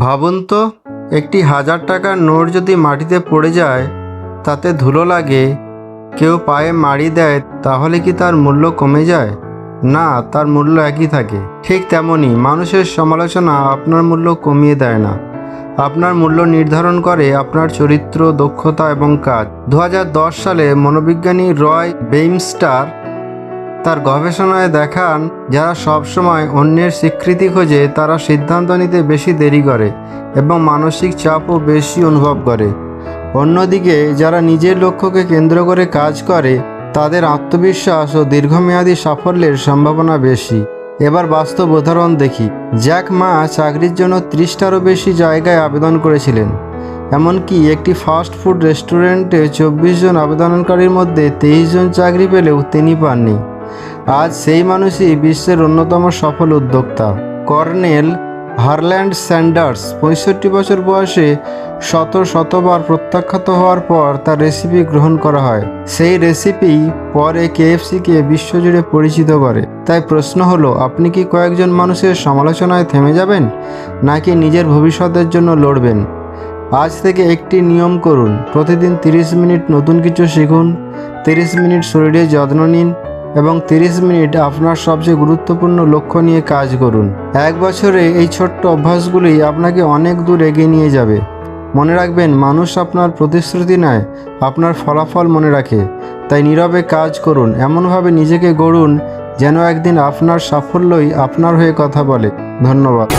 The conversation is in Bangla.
ভাবুন তো, একটি 1000 টাকার নোট যদি মাটিতে পড়ে যায়, তাতে ধুলো লাগে, কেউ পায়ে মারি দেয়, তাহলে কি তার মূল্য কমে যায়? না, তার মূল্য একই থাকে। ঠিক তেমনই মানুষের সমালোচনা আপনার মূল্য কমিয়ে দেয় না। আপনার মূল্য নির্ধারণ করে আপনার চরিত্র, দক্ষতা এবং কাজ। 2010 সালে মনোবিজ্ঞানী রয় বেইমস্টার তার গবেষণায় দেখান, যারা সবসময় অন্যের স্বীকৃতি খোঁজে তারা সিদ্ধান্ত নিতে বেশি দেরি করে এবং মানসিক চাপও বেশি অনুভব করে। অন্যদিকে যারা নিজের লক্ষ্যকে কেন্দ্র করে কাজ করে তাদের আত্মবিশ্বাস ও দীর্ঘমেয়াদী সাফল্যের সম্ভাবনা বেশি। এবার বাস্তব উদাহরণ দেখি। জ্যাক মা চাকরির জন্য 30টারও বেশি জায়গায় আবেদন করেছিলেন। এমনকি একটি ফাস্ট ফুড রেস্টুরেন্টে 24 জন আবেদনকারীর মধ্যে 23 জন চাকরি পেলেও তিনি পাননি। আজ সেই মানুষই বিশ্বের অন্যতম সফল উদ্যোক্তা। কর্নেল হারল্যান্ড স্যান্ডার্স 65 বছর বয়সে শতবার প্রত্যাখ্যাত হওয়ার পর তার রেসিপি গ্রহণ করা হয়। সেই রেসিপি পরে কেএফসিকে বিশ্বজুড়ে পরিচিত করে। তাই প্রশ্ন হলো, আপনি কি কয়েকজন মানুষের সমালোচনায় থেমে যাবেন, নাকি নিজের ভবিষ্যতের জন্য লড়বেন? আজ থেকে একটি নিয়ম করুন, প্রতিদিন 30 মিনিট নতুন কিছু শিখুন, 30 মিনিট শরীরের যত্ন নিন এবং 30 মিনিট আপনার সবচেয়ে গুরুত্বপূর্ণ লক্ষ্য নিয়ে কাজ করুন। 1 বছরে এই ছোট্ট অভ্যাসগুলি আপনাকে অনেক দূর এগিয়ে নিয়ে যাবে। মনে রাখবেন, মানুষ আপনার প্রতিশ্রুতি নয়, আপনার ফলাফল মনে রাখে। তাই নীরবে কাজ করুন, এমনভাবে নিজেকে গড়ুন যেন একদিন আপনার সাফল্যই আপনার হয়ে কথা বলে। ধন্যবাদ।